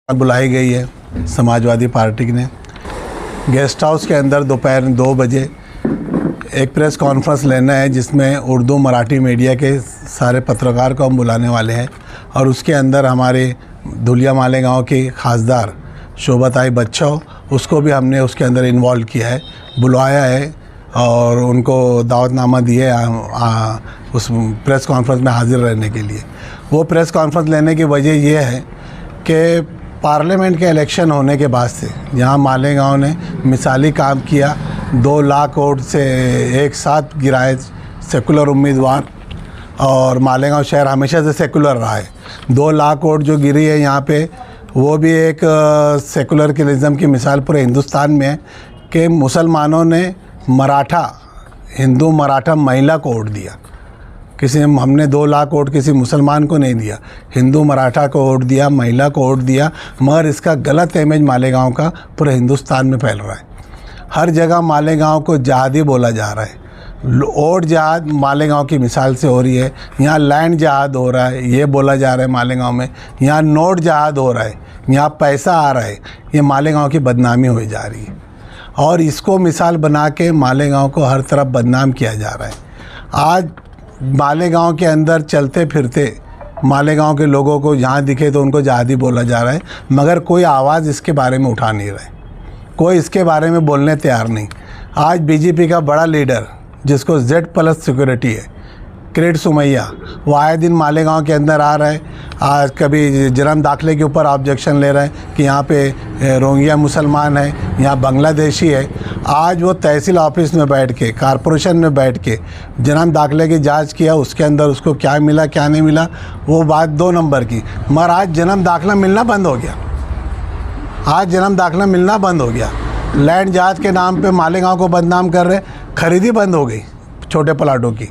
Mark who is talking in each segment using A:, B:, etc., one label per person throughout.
A: बुलाई गई है समाजवादी पार्टी ने। गेस्ट हाउस के अंदर दोपहर 2 बजे एक प्रेस कॉन्फ्रेंस लेना है जिसमें उर्दू मराठी मीडिया के सारे पत्रकार को हम बुलाने वाले हैं और उसके अंदर हमारे धुलिया मालेगांव की खासदार शोभाताई बच्चव, उसको भी हमने उसके अंदर इन्वॉल्व किया है, बुलाया है और उनको दावतनामा दिए उस प्रेस कॉन्फ्रेंस में हाजिर रहने के लिए। वो प्रेस कॉन्फ्रेंस लेने की वजह ये है कि पार्लियामेंट के इलेक्शन होने के बाद से जहाँ मालेगांव ने मिसाली काम किया, 2 लाख वोट से एक साथ गिराए सेकुलर उम्मीदवार, और मालेगांव शहर हमेशा से सेकुलर रहा है। 2 लाख वोट जो गिरी है यहाँ पे, वो भी एक सेकुलरिज्म की मिसाल पूरे हिंदुस्तान में है कि मुसलमानों ने हिंदू मराठा महिला को वोट दिया। हमने 2 लाख वोट किसी मुसलमान को नहीं दिया, हिंदू मराठा को वोट दिया, महिला को वोट दिया, मगर इसका गलत इमेज मालेगांव का पूरे हिंदुस्तान में फैल रहा है। हर जगह मालेगांव को जहादी बोला जा रहा है। वोट जहाद मालेगांव की मिसाल से हो रही है। यहाँ लैंड जहाद हो रहा है, ये बोला जा रहा है मालेगांव में। यहाँ नोट जहाद हो रहा है, यहाँ पैसा आ रहा है। ये मालेगांव की बदनामी हो जा रही है और इसको मिसाल बना के मालेगांव को हर तरफ बदनाम किया जा रहा है। आज मालेगांव के अंदर चलते फिरते मालेगांव के लोगों को जहाँ दिखे तो उनको जहादी बोला जा रहा है, मगर कोई आवाज़ इसके बारे में उठा नहीं रहा है, कोई इसके बारे में बोलने तैयार नहीं। आज बीजेपी का बड़ा लीडर जिसको Z+ सिक्योरिटी है, किरीट सोमैया, वो आए दिन मालेगांव के अंदर आ रहा है। आज कभी जन्म दाखिले के ऊपर ऑब्जेक्शन ले रहा है कि यहाँ पे रोहिंग्या मुसलमान है, यहाँ बांग्लादेशी है। आज वो तहसील ऑफिस में बैठ के, कॉरपोरेशन में बैठ के जन्म दाखिले की जांच किया, उसके अंदर उसको क्या मिला क्या नहीं मिला वो बात 2 नंबर की। मगर आज जन्म दाखिला मिलना बंद हो गया, आज जन्म दाखिला मिलना बंद हो गया। लैंड जहाज के नाम पे मालेगांव को बदनाम कर रहे, खरीदी बंद हो गई छोटे प्लाटों की।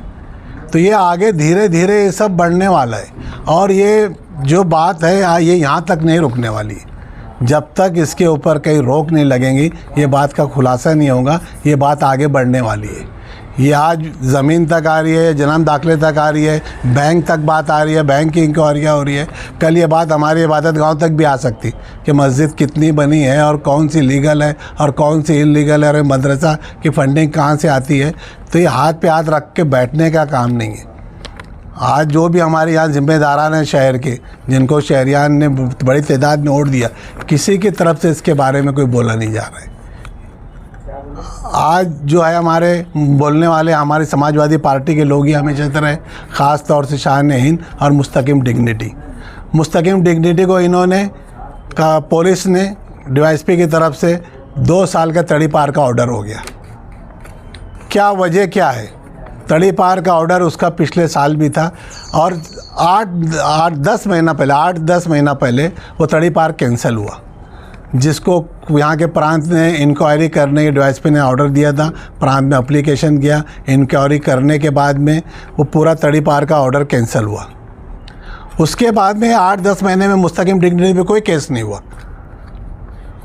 A: तो ये आगे धीरे धीरे ये सब बढ़ने वाला है और ये जो बात है ये यहाँ तक नहीं रुकने वाली है। जब तक इसके ऊपर कहीं रोक नहीं लगेंगी, ये बात का खुलासा नहीं होगा, ये बात आगे बढ़ने वाली है। ये आज ज़मीन तक आ रही है, जन्म दाखिले तक आ रही है, बैंक तक बात आ रही है, बैंक की इंक्वायरियाँ हो रही है। कल ये बात हमारी इबादत गांव तक भी आ सकती कि मस्जिद कितनी बनी है और कौन सी लीगल है और कौन सी इलीगल है और मदरसा की फंडिंग कहाँ से आती है। तो ये हाथ पे हाथ रख के बैठने का काम नहीं है। आज जो भी हमारे यहाँ ज़िम्मेदारान हैं शहर के, जिनको शहरियान ने बड़ी तादाद में वोट दिया, किसी की तरफ से इसके बारे में कोई बोला नहीं जा रहा है। आज जो है हमारे बोलने वाले हमारी समाजवादी पार्टी के लोग ही हमेशा तरह, ख़ास तौर से शान-ए-हिंद और मुस्तकिम डिग्निटी को इन्होंने पुलिस ने DYSP की तरफ से 2 साल का तड़ीपार का ऑर्डर हो गया। क्या वजह क्या है? तड़ीपार का ऑर्डर उसका पिछले साल भी था और 8-10 महीना पहले वो तड़ीपार कैंसिल हुआ, जिसको यहाँ के प्रांत ने इंक्वायरी करने की DYSP ने ऑर्डर दिया था। प्रांत में एप्लीकेशन किया, इंक्वायरी करने के बाद में वो पूरा तड़ीपार का ऑर्डर कैंसिल हुआ। उसके बाद में 8-10 महीने में मुस्तकिम डिग्निटी पे कोई केस नहीं हुआ,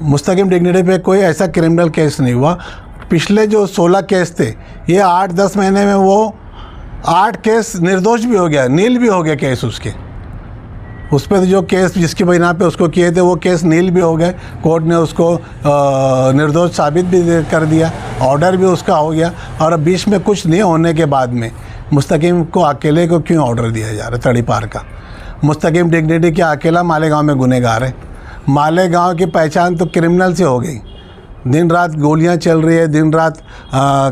A: मुस्तकिम डिग्निटी पे कोई ऐसा क्रिमिनल केस नहीं हुआ। पिछले जो 16 केस थे, ये 8-10 महीने में वो 8 केस निर्दोष भी हो गया, नील भी हो गया केस उसके। उस पर जो केस जिसकी बिना पे उसको किए थे वो केस नील भी हो गए, कोर्ट ने उसको निर्दोष साबित भी कर दिया, ऑर्डर भी उसका हो गया। और अब बीच में कुछ नहीं होने के बाद में मुस्तकिम को अकेले को क्यों ऑर्डर दिया जा रहा है तड़ीपार का? मुस्तकिम डिग्निटी क्या अकेला मालेगांव में गुनहगार है? मालेगांव की पहचान तो क्रिमिनल से हो गई। दिन रात गोलियां चल रही है, दिन रात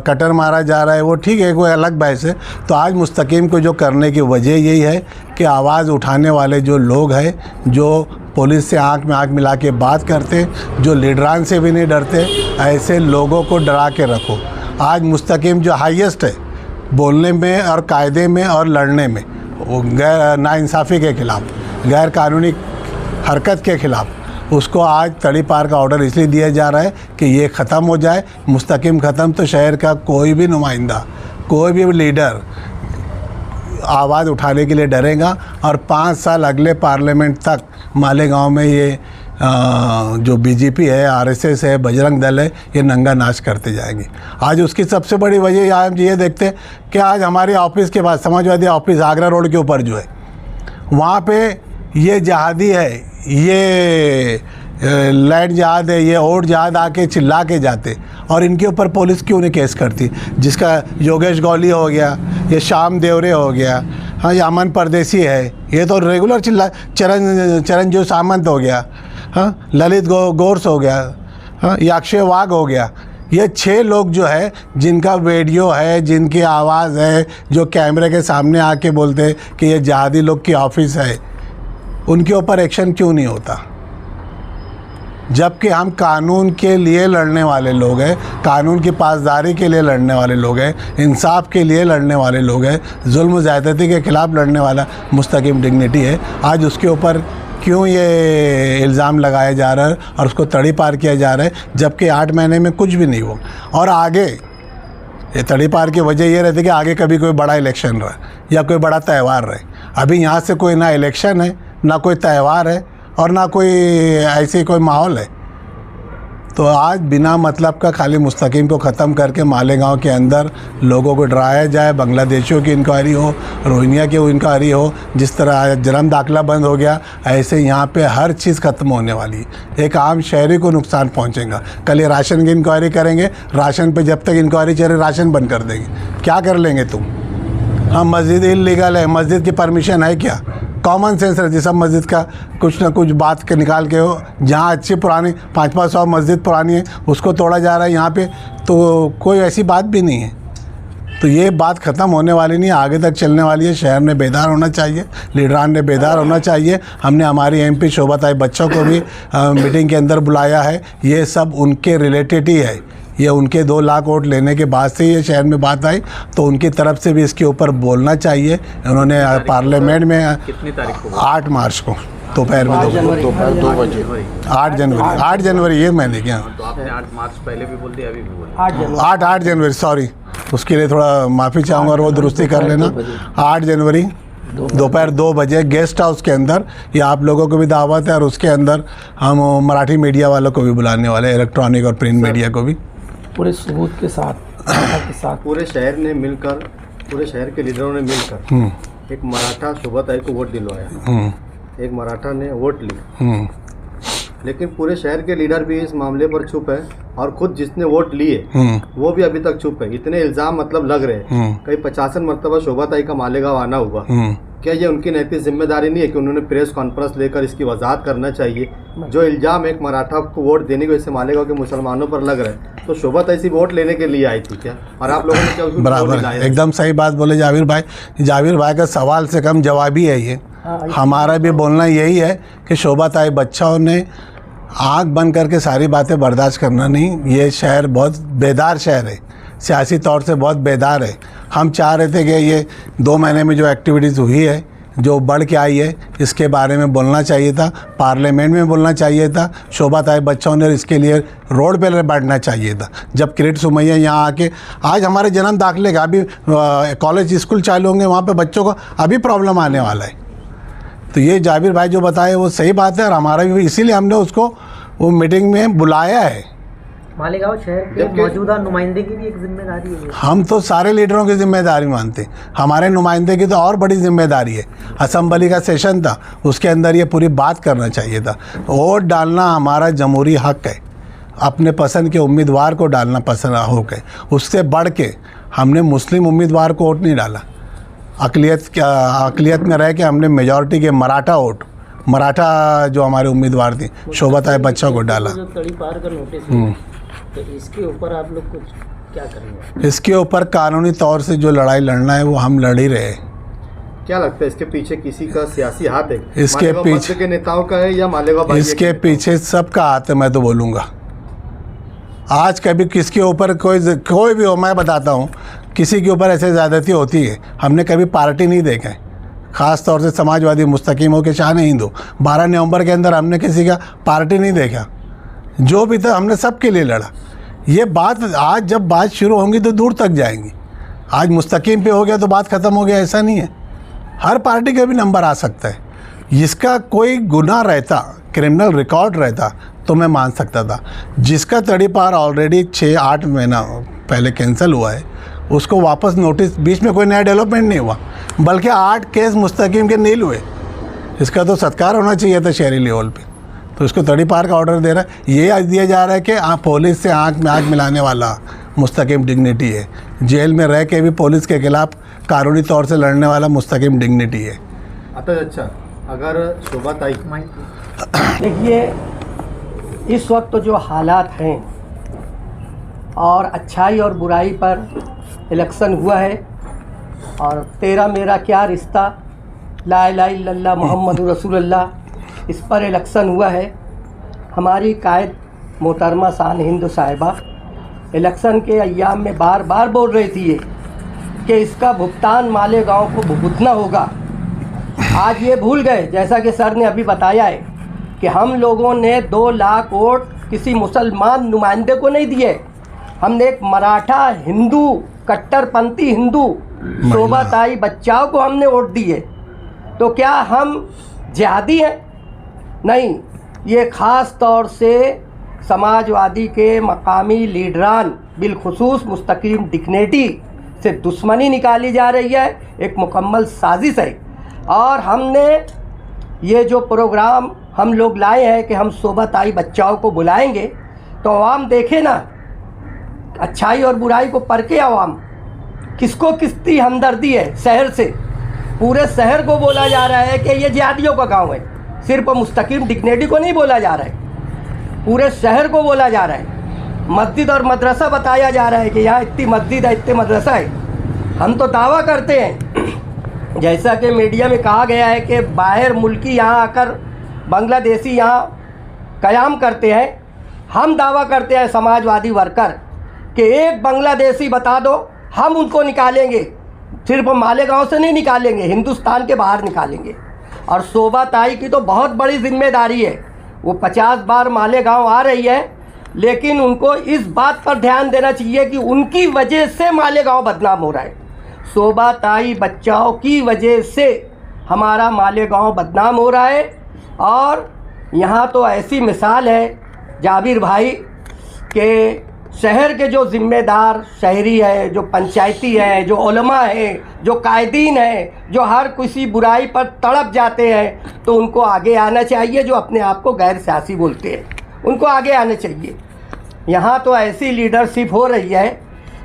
A: कटर मारा जा रहा है, वो ठीक है, कोई अलग बहस है। तो आज मुस्तकिम को जो करने की वजह यही है कि आवाज़ उठाने वाले जो लोग हैं, जो पुलिस से आंख में आंख मिला के बात करते, जो लीडरान से भी नहीं डरते, ऐसे लोगों को डरा के रखो। आज मुस्तकिम जो हाईएस्ट है बोलने में और कायदे में और लड़ने में, वो गैर नाइंसाफ़ी के ख़िलाफ़, गैर कानूनी हरकत के ख़िलाफ़, उसको आज तड़ीपार का ऑर्डर इसलिए दिया जा रहा है कि ये ख़त्म हो जाए। मुस्तकिम ख़त्म तो शहर का कोई भी नुमाइंदा, कोई भी लीडर आवाज़ उठाने के लिए डरेगा और 5 साल अगले पार्लियामेंट तक मालेगांव में ये जो बीजेपी है, RSS है, बजरंग दल है, ये नंगा नाच करते जाएंगे। आज उसकी सबसे बड़ी वजह आज ये देखते हैं कि आज हमारे ऑफिस के पास, समाजवादी ऑफिस आगरा रोड के ऊपर जो है, वहाँ पे ये जहादी है, ये लैंड जहाद है, ये ओट जहाद आके चिल्ला के जाते, और इनके ऊपर पुलिस क्यों नहीं केस करती? जिसका योगेश गौली हो गया, ये श्याम देवरे हो गया, हाँ, ये अमन परदेसी है, ये तो रेगुलर चिल्ला, चरणजीव सामंत हो गया, हाँ, ललित गोर्स हो गया, हाँ, ये अक्षय वाघ हो गया। ये 6 लोग जो है, जिनका वीडियो है, जिनकी आवाज़ है, जो कैमरे के सामने आके बोलते हैं कि ये जहादी लोग की ऑफिस है, उनके ऊपर एक्शन क्यों नहीं होता? जबकि हम कानून के लिए लड़ने वाले लोग हैं, कानून की पासदारी के लिए लड़ने वाले लोग हैं, इंसाफ के लिए लड़ने वाले लोग हैं, जुल्म ज़्यादती के ख़िलाफ़ लड़ने वाला मुस्तकीम डिग्निटी है। आज उसके ऊपर क्यों ये इल्ज़ाम लगाया जा रहा है और उसको तड़ी पार किया जा रहा है, जबकि 8 महीने में कुछ भी नहीं हुआ? और आगे ये तड़ी पार की वजह ये रहती है कि आगे कभी कोई बड़ा इलेक्शन रहे या कोई बड़ा त्यौहार रहे। अभी यहाँ से कोई ना इलेक्शन है, ना कोई त्यौहार है, और ना कोई ऐसे कोई माहौल है। तो आज बिना मतलब का खाली मुस्तकीम को ख़त्म करके मालेगांव के अंदर लोगों को डराया जाए, बांग्लादेशियों की इंक्वायरी हो, रोहिंग्या की इंक्वायरी हो। जिस तरह जन्म दाखिला बंद हो गया, ऐसे यहाँ पे हर चीज़ ख़त्म होने वाली है। एक आम शहरी को नुकसान पहुँचेगा। कल ये राशन की इंक्वायरी करेंगे, राशन पे जब तक इंक्वायरी चले राशन बंद कर देंगे। क्या कर लेंगे तुम? हाँ, मस्जिद इल्लीगल है, मस्जिद की परमिशन है क्या? कॉमन सेंस रहती है सब मस्जिद का, कुछ ना कुछ बात के निकाल के हो। जहाँ अच्छी पुरानी 500-500 मस्जिद पुरानी है, उसको तोड़ा जा रहा है यहाँ पे, तो कोई ऐसी बात भी नहीं है। तो ये बात ख़त्म होने वाली नहीं, आगे तक चलने वाली है। शहर ने बेदार होना चाहिए, लीडरान ने बेदार होना चाहिए। हमने हमारी MP शोभाताई बच्चों को भी मीटिंग के अंदर बुलाया है। ये सब उनके रिलेटेड ही है। ये उनके 2 लाख वोट लेने के बाद से ये शहर में बात आई, तो उनकी तरफ से भी इसके ऊपर बोलना चाहिए। उन्होंने पार्लियामेंट में
B: कितनी तारीख को?
A: 8 मार्च को दोपहर में 2 बजे 8 जनवरी ये महीने क्या?
B: तो आपने 8 मार्च पहले भी बोल दिया, अभी भी बोल
A: 8 जनवरी, सॉरी, उसके लिए थोड़ा माफ़ी चाहूँगा और वो दुरुस्ती कर लेना। 8 जनवरी दोपहर 2 बजे गेस्ट हाउस के अंदर ये आप लोगों को भी दावत है, और उसके अंदर हम मराठी मीडिया वालों को भी बुलाने वाले, इलेक्ट्रॉनिक और प्रिंट मीडिया को भी,
C: पूरे सबूत के साथ
D: पूरे शहर ने मिलकर, पूरे शहर के लीडरों ने मिलकर एक मराठा शोभाताई को वोट दिलवाया। एक मराठा ने वोट ली, लेकिन पूरे शहर के लीडर भी इस मामले पर चुप है, और खुद जिसने वोट लिए वो भी अभी तक चुप है। इतने इल्जाम मतलब लग रहे हैं, कई 50 मरतबा शोभाताई का मालेगांव आना हुआ। क्या ये उनकी नैतिक जिम्मेदारी नहीं है कि उन्होंने प्रेस कॉन्फ्रेंस लेकर इसकी वजाहत करना चाहिए? जो इल्जाम एक मराठा को वोट देने की वजह से मालेगांव के मुसलमानों पर लग रहा है, तो शोभाताई से वोट लेने के लिए आई थी क्या? और आप लोगों ने क्या उसको
A: बराबर है? एकदम सही बात बोले जाविर भाई। जाविर भाई का सवाल से कम जवाब ही है ये। हमारा भी बोलना यही है कि शोभाताई बच्चों ने आँख बंद करके सारी बातें बर्दाश्त करना नहीं। ये शहर बहुत बेदार शहर है, सियासी तौर से बहुत बेदार है। हम चाह रहे थे कि ये 2 महीने में जो एक्टिविटीज़ हुई है, जो बढ़ के आई है, इसके बारे में बोलना चाहिए था, पार्लियामेंट में बोलना चाहिए था। शोभाताई बच्चों ने इसके लिए रोड पे बैठना चाहिए था। जब किरीट सुमैया यहाँ आके, आज हमारे जन्म दाखिले का अभी कॉलेज स्कूल चालू होंगे, वहाँ पे बच्चों को अभी प्रॉब्लम आने वाला है। तो ये जाबिर भाई जो बताए वो सही बात है, और हमारा भी इसीलिए हमने उसको वो मीटिंग में बुलाया है।
C: मालेगांव शहर के मौजूदा नुमाइंदे की भी एक जिम्मेदारी है। हम
A: तो सारे लीडरों की जिम्मेदारी मानते हैं, हमारे नुमाइंदे की तो और बड़ी जिम्मेदारी है। असेंबली का सेशन था, उसके अंदर ये पूरी बात करना चाहिए था। वोट डालना हमारा जमहूरी हक है, अपने पसंद के उम्मीदवार को डालना पसंद हक है। उससे बढ़ के हमने मुस्लिम उम्मीदवार को वोट नहीं डाला। अकलियत में रह के हमने मेजॉरिटी के मराठा जो हमारे उम्मीदवार थी शोभाताई बच्चों को डाला।
C: जो तड़ी पार का नोटिस तो इसके ऊपर आप लोग कुछ क्या करेंगे?
A: इसके ऊपर कानूनी तौर से जो लड़ाई लड़ना है वो हम लड़ ही रहे हैं।
D: क्या लगता है इसके पीछे किसी का सियासी हाथ है?
A: इसके पीछे
D: के नेताओं का है या मालेगांव?
A: इसके पीछे सबका हाथ है, मैं तो बोलूँगा। आज कभी किसके ऊपर कोई भी हो, मैं बताता हूँ, किसी के ऊपर ऐसे ज़्यादती होती है। हमने कभी पार्टी नहीं देखा है, ख़ास तौर से समाजवादी मुस्तकीम हो के शान हिंदू। 12 नवंबर के अंदर हमने किसी का पार्टी नहीं देखा। जो भी था हमने सबके लिए लड़ा। ये बात आज जब बात शुरू होंगी तो दूर तक जाएंगी। आज मुस्तकीम पे हो गया तो बात ख़त्म हो गया, ऐसा नहीं है। हर पार्टी का भी नंबर आ सकता है। जिसका कोई गुनाह रहता, क्रिमिनल रिकॉर्ड रहता, तो मैं मान सकता था। जिसका तड़ी पार ऑलरेडी 6-8 महीना पहले कैंसिल हुआ है, उसको वापस नोटिस, बीच में कोई नया डेवलपमेंट नहीं हुआ, बल्कि 8 केस मुस्तकीम के नील हुए। इसका तो सत्कार होना चाहिए था शहरी लेवल पे, तो इसको तड़ीपार का ऑर्डर दे रहा है। ये दिया जा रहा है कि पुलिस से आँख में आँख मिलाने वाला मुस्तकिम डिग्निटी है, जेल में रह के भी पुलिस के खिलाफ कानूनी तौर से लड़ने वाला मुस्तकिम डिग्निटी है।
D: अच्छा, अगर शोभाताई
E: देखिए, इस वक्त जो हालात हैं और अच्छाई और बुराई पर इलेक्शन हुआ है, और तेरा मेरा क्या रिश्ता, ला इलाहा इल्लल्लाह मुहम्मदुर रसूलुल्लाह, इस पर इलेक्शन हुआ है। हमारी कायद मोहतरमा शान हिंद साहिबा इलेक्शन के अय्याम में बार बार बोल रही थी कि इसका भुगतान मालेगांव को भुगतना होगा। आज ये भूल गए, जैसा कि सर ने अभी बताया है, कि हम लोगों ने 2 लाख वोट किसी मुसलमान नुमाइंदे को नहीं दिए, हमने एक मराठा हिंदू, कट्टरपंथी हिंदू शोभाताई बच्चाओं को हमने वोट दिए। तो क्या हम जिहादी हैं? नहीं, ये ख़ास तौर से समाजवादी के मकामी लीडरान बिलखुसूस मुस्तकीम डिग्निटी से दुश्मनी निकाली जा रही है, एक मुकम्मल साजिश है। और हमने ये जो प्रोग्राम हम लोग लाए हैं कि हम शोभाताई बच्चाओं को बुलाएंगे, तो आवाम देखे ना, अच्छाई और बुराई को परखे आवाम, किसको किसकी हमदर्दी है। शहर से पूरे शहर को बोला जा रहा है कि ये जिहादियों का गांव है, सिर्फ मुस्तकीम डिग्निटी को नहीं बोला जा रहा है, पूरे शहर को बोला जा रहा है। मस्जिद और मदरसा बताया जा रहा है कि यहाँ इतनी मस्जिद है, इतने मदरसा है। हम तो दावा करते हैं, जैसा कि मीडिया में कहा गया है कि बाहर मुल्की यहाँ आकर बांग्लादेशी यहाँ क़याम करते हैं। हम दावा करते हैं समाजवादी वर्कर कि एक बांग्लादेशी बता दो, हम उनको निकालेंगे, सिर्फ मालेगांव से नहीं निकालेंगे, हिंदुस्तान के बाहर निकालेंगे। और शोभाताई की तो बहुत बड़ी जिम्मेदारी है, वो 50 बार मालेगांव आ रही है, लेकिन उनको इस बात पर ध्यान देना चाहिए कि उनकी वजह से मालेगांव बदनाम हो रहा है। शोभाताई बच्चाओं की वजह से हमारा मालेगांव बदनाम हो रहा है। और यहाँ तो ऐसी मिसाल है जाबिर भाई कि शहर के जो ज़िम्मेदार शहरी है, जो पंचायती है, जो उलमा है, जो कायदीन है, जो हर किसी बुराई पर तड़प जाते हैं, तो उनको आगे आना चाहिए। जो अपने आप को गैर सियासी बोलते हैं, उनको आगे आना चाहिए। यहाँ तो ऐसी लीडरशिप हो रही है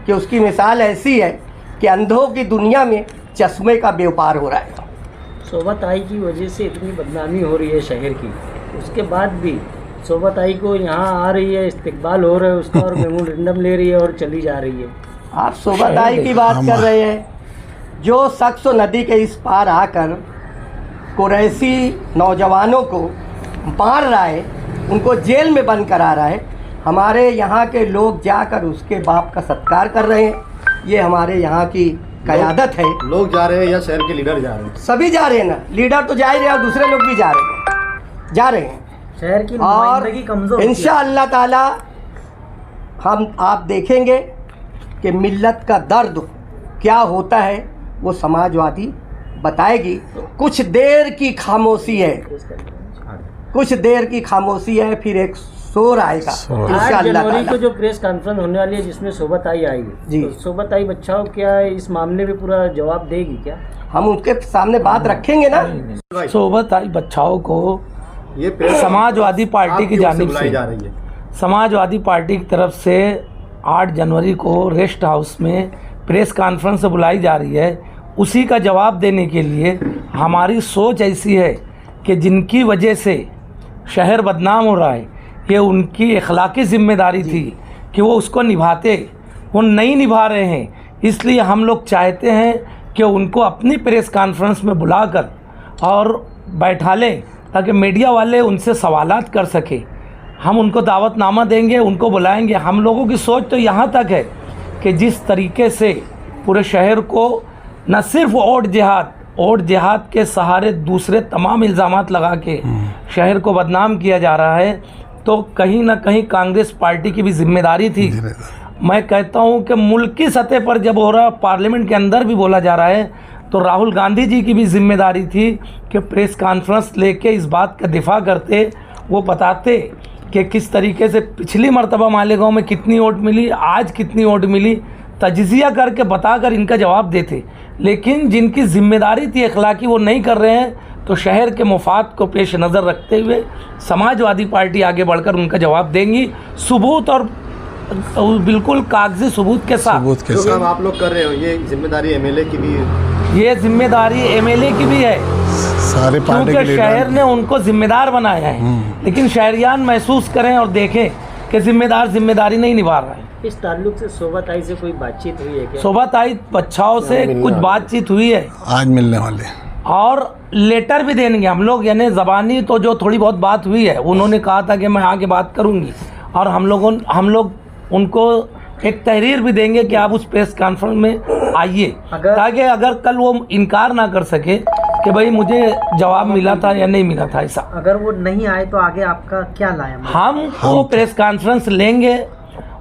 E: कि उसकी मिसाल ऐसी है कि अंधों की दुनिया में चश्मे का व्यापार हो रहा है।
C: शोभाताई की वजह से इतनी बदनामी हो रही है शहर की, उसके बाद भी शोभाताई को यहाँ आ रही है, इस्तकबाल हो रहा है उसका, और मेमोरेंडम ले रही है और चली जा रही है।
E: आप शोभाताई की बात कर रहे हैं। जो शख्स नदी के इस पार आकर कुरैशी नौजवानों को मार रहा है, उनको जेल में बंद करा रहा है, हमारे यहाँ के लोग जाकर उसके बाप का सत्कार कर रहे हैं। ये हमारे यहाँ की क़यादत है।
D: लोग जा रहे हैं या शहर के लीडर जा रहे हैं?
E: सभी जा रहे हैं ना, लीडर तो जा ही रहे हैं और दूसरे लोग भी जा रहे हैं।
C: शहर की
E: और
C: नुमाइंदगी कमज़ोर
E: इंशाअल्लाह ताला हम आप देखेंगे कि मिल्लत का दर्द क्या होता है, वो समाजवादी बताएगी। कुछ देर की खामोशी है, कुछ देर की खामोशी है, फिर एक शोर आएगा
C: 8 जनवरी को जो प्रेस कॉन्फ्रेंस होने वाली है जिसमें शोभाताई आएगी जी, तो शोभाताई बच्चाओं क्या इस मामले में पूरा जवाब देगी क्या?
E: हम उसके सामने बात रखेंगे ना।
F: शोभाताई बच्चाओं को
D: ये
F: समाजवादी पार्टी की जानिब से
D: जा रही है।
F: समाजवादी पार्टी की तरफ से 8 जनवरी को रेस्ट हाउस में प्रेस कॉन्फ्रेंस बुलाई जा रही है। उसी का जवाब देने के लिए हमारी सोच ऐसी है कि जिनकी वजह से शहर बदनाम हो रहा है, ये उनकी अखलाकी ज़िम्मेदारी थी कि वो उसको निभाते, वो नहीं निभा रहे हैं। इसलिए हम लोग चाहते हैं कि उनको अपनी प्रेस कॉन्फ्रेंस में बुलाकर और बैठा लें ताकि मीडिया वाले उनसे सवालात कर सके। हम उनको दावतनामा देंगे, उनको बुलाएंगे। हम लोगों की सोच तो यहाँ तक है कि जिस तरीके से पूरे शहर को न सिर्फ वोट जिहाद के सहारे दूसरे तमाम इल्ज़ामात लगा के शहर को बदनाम किया जा रहा है, तो कहीं ना कहीं कांग्रेस पार्टी की भी जिम्मेदारी थी। मैं कहता हूं कि मुल्की सतह पर जब हो रहा, पार्लियामेंट के अंदर भी बोला जा रहा है, तो राहुल गांधी जी की भी जिम्मेदारी थी कि प्रेस कॉन्फ्रेंस लेके इस बात का दिफा करते, वो बताते कि किस तरीके से पिछली मर्तबा मालेगांव में कितनी वोट मिली, आज कितनी वोट मिली, तजज़िया करके बताकर इनका जवाब देते। लेकिन जिनकी जिम्मेदारी थी अखलाकी, वो नहीं कर रहे हैं, तो शहर के मफाद को पेश नज़र रखते हुए समाजवादी पार्टी आगे बढ़कर उनका जवाब देंगी, सबूत और बिल्कुल कागजी सबूत के साथ।
A: सबूत के
D: जो काम
A: साथ
D: आप लोग कर रहे हो ये जिम्मेदारी एमएलए की भी है।
F: ये जिम्मेदारी एमएलए की भी है,
A: सारे पार्टी के
F: क्योंकि शहर
A: लीडर
F: ने उनको जिम्मेदार बनाया है। लेकिन शहरियान महसूस करें और देखें कि जिम्मेदार जिम्मेदारी नहीं निभा रहा है।
C: इस ताल्लुक से सोबत आई से कोई बातचीत हुई है क्या?
F: सोबत आई बच्चाओं से कुछ बातचीत हुई है
A: आज मिलने वाले हैं।
F: और लेटर भी देंगे हम लोग, यानी ज़बानी तो जो थोड़ी बहुत बात हुई है, उन्होंने कहा था कि मैं आगे बात करूंगी, और हम लोग उनको एक तहरीर भी देंगे कि आप उस प्रेस कॉन्फ्रेंस में आइए, ताकि अगर कल वो इनकार ना कर सके कि भाई मुझे जवाब मिला था या नहीं मिला था। ऐसा
C: अगर वो नहीं आए तो आगे आपका क्या लाया?
F: हम वो प्रेस कॉन्फ्रेंस लेंगे,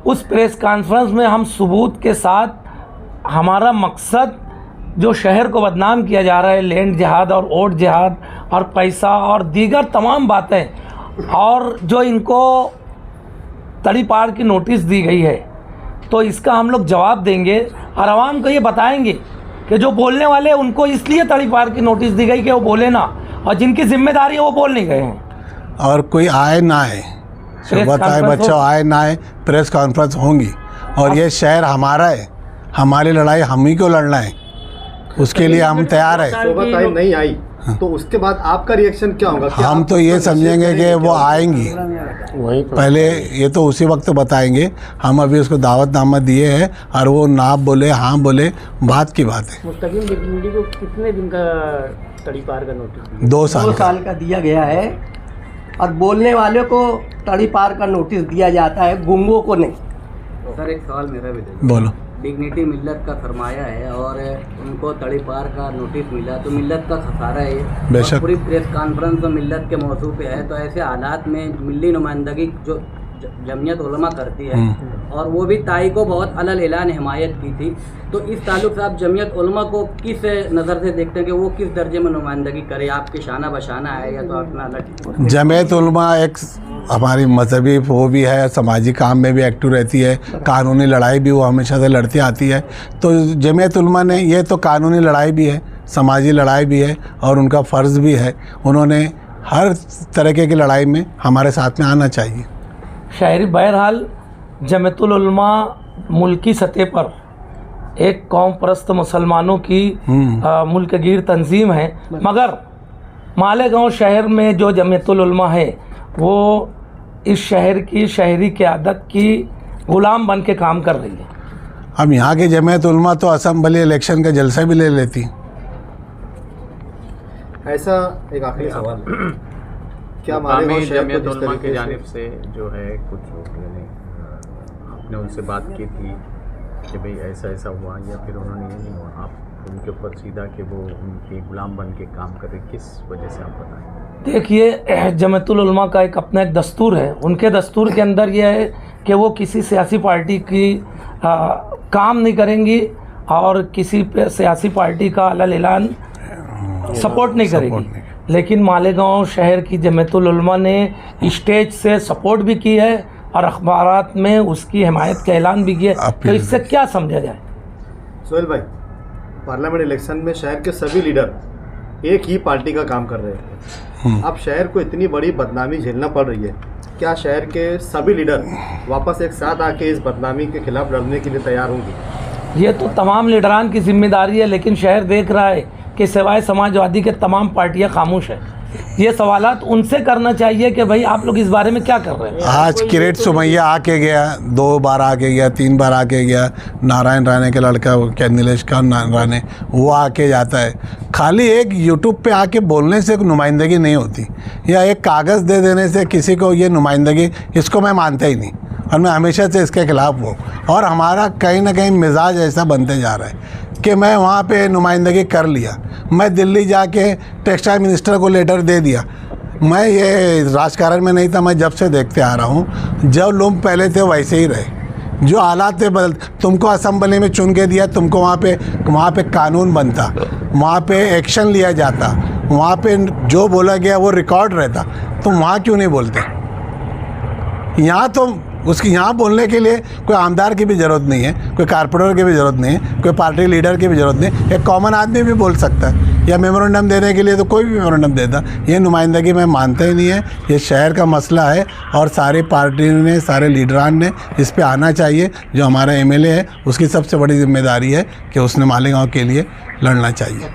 F: उस प्रेस कॉन्फ्रेंस में हम सबूत के साथ हमारा मकसद जो शहर को बदनाम किया जा रहा है, लैंड जिहाद और वोट जिहाद और पैसा और दीगर तमाम बातें, और जो इनको तड़ी पार की नोटिस दी गई है, तो इसका हम लोग जवाब देंगे और आवाम को ये बताएंगे कि जो बोलने वाले उनको इसलिए तड़ी पार की नोटिस दी गई कि वो बोले ना, और जिनकी जिम्मेदारी है वो बोल नहीं गए हैं।
A: और कोई आए ना आए, सुबह आए बच्चों आए ना आए, प्रेस कॉन्फ्रेंस होंगी। और ये शहर हमारा है, हमारी लड़ाई हम ही को लड़ना है, उसके लिए हम तैयार है।
D: सोबत आई नहीं आई तो उसके बाद आपका रिएक्शन क्या होगा? क्या
A: हम
D: आप
A: तो ये
D: उसको
A: समझेंगे
D: निषेध
A: कि
D: करेंगे?
A: वो आएंगी, पहले ये तो उसी वक्त बताएंगे। हम अभी उसको दावतनामा दिए हैं और वो ना बोले हाँ बोले, बात की बात है।
C: मुस्तकिम डिग्निटी को कितने दिन का तड़ी पार का नोटिस?
A: 2
E: 2
A: साल का।
E: साल का दिया गया है, और बोलने वाले को तड़ी पार का नोटिस दिया जाता है, गुंगों को नहीं।
B: सर एक सवाल मेरा भी था।
A: बोलो।
B: डिग्निटी मिल्लत का फरमाया है और उनको तड़ी पार का नोटिस मिला, तो मिल्लत का खसारा है ये।
A: बेशक।
B: और पूरी प्रेस कॉन्फ्रेंस तो मिल्लत के मौजू पे है, तो ऐसे हालात में मिली नुमाइंदगी जो जमयत उलमा करती है, और वो भी ताई को बहुत अलल एलान हिमायत की थी, तो इस ताल्लुक से आप जमयत उलमा को किस नज़र से देखते हैं कि वो किस दर्जे में नुमाइंदगी करे? आपके शाना बशाना है या तो अपना अलग?
A: जमीयत उलमा एक हमारी मजहबी वो भी है, समाजी काम में भी एक्टिव रहती है, कानूनी लड़ाई भी वो हमेशा से लड़ती आती है। तो जमीयत उलमा ने ये तो कानूनी लड़ाई भी है, समाजी लड़ाई भी है, और उनका फ़र्ज़ भी है, उन्होंने हर तरीके की लड़ाई में हमारे साथ में आना चाहिए।
F: शायरी बहरहाल जमीयतुल उलमा मुल्की सतह पर एक कौम परस्त मुसलमानों की मुल्क गिर तंजीम है, मगर मालेगांव शहर में जो जमीयतुल उलमा है वो इस शहर की शहरी क़यादत की ग़ुलाम बन के काम कर रही है।
A: अब यहाँ की जमीयत उलमा तो असम्बली इलेक्शन का जलसा भी ले लेती।
D: ऐसा एक आखिरी सवाल, क्या
B: मुकामी
D: मालेगांव शहर को
B: जमीयत
D: जिस
B: उलमा
D: तरीके
B: की
D: से
B: जानिब से जो है कुछ यानी आपने उनसे बात की थी कि भाई ऐसा ऐसा हुआ, या फिर उन्होंने ये नहीं हुआ, आप उनके ऊपर सीधा कि वो उनके गुलाम बन के काम कर रहे, किस वजह से आप बताएं?
F: देखिए, जमीयतुल उलमा का अपना एक दस्तूर है। उनके दस्तूर के अंदर यह है कि वो किसी सियासी पार्टी की काम नहीं करेंगी और किसी सियासी पार्टी का अलल ऐलान सपोर्ट नहीं करेगी। लेकिन मालेगांव शहर की जमीयतुल उलमा ने स्टेज से सपोर्ट भी की है और अखबारात में उसकी हिमायत का ऐलान भी किया है। तो इससे क्या समझा जाए?
D: सोहेल भाई, पार्लियामेंट इलेक्शन में शहर के सभी लीडर एक ही पार्टी का काम कर रहे हैं। अब शहर को इतनी बड़ी बदनामी झेलना पड़ रही है, क्या शहर के सभी लीडर वापस एक साथ आके इस बदनामी के खिलाफ लड़ने के लिए तैयार होंगे?
F: ये तो तमाम लीडरान की जिम्मेदारी है, लेकिन शहर देख रहा है कि सिवाय समाजवादी के तमाम पार्टियां खामोश हैं। ये सवालात उनसे करना चाहिए कि भाई आप लोग इस बारे में क्या कर रहे हैं।
A: आज किरेट सुमैया आके गया, 2 बार आके गया, 3 बार आके गया। नारायण राणे के लड़का क्या नीलेश खान राणे, वो आके जाता है। खाली एक यूट्यूब पे आके बोलने से नुमाइंदगी नहीं होती, या एक कागज़ दे देने से किसी को ये नुमाइंदगी, इसको मैं मानता ही नहीं, और मैं हमेशा से इसके ख़िलाफ़ हूँ। और हमारा कहीं ना कहीं मिजाज ऐसा बनते जा रहा है कि मैं वहाँ पे नुमाइंदगी कर लिया, मैं दिल्ली जाके टेक्सटाइल मिनिस्टर को लेटर दे दिया। मैं ये राजकारण में नहीं था, मैं जब से देखते आ रहा हूँ, जो लोग पहले थे वैसे ही रहे, जो हालात थे बदल। तुमको असम्बली में चुन के दिया, तुमको वहाँ पे कानून बनता, वहाँ पे एक्शन लिया जाता, वहाँ पे जो बोला गया वो रिकॉर्ड रहता। तुम वहाँ क्यों नहीं बोलते? यहाँ तो उसकी यहाँ बोलने के लिए कोई आमदार की भी ज़रूरत नहीं है, कोई कारपोरेटर की भी ज़रूरत नहीं है, कोई पार्टी लीडर की भी ज़रूरत नहीं, एक कॉमन आदमी भी बोल सकता है। या मेमोरेंडम देने के लिए तो कोई भी मेमोरेंडम देता। ये नुमाइंदगी में मानते ही नहीं है। ये शहर का मसला है और सारी पार्टी ने, सारे लीडरान ने इस पे आना चाहिए। जो हमारा एमएलए है उसकी सबसे बड़ी जिम्मेदारी है कि उसने मालेगांव के लिए लड़ना चाहिए।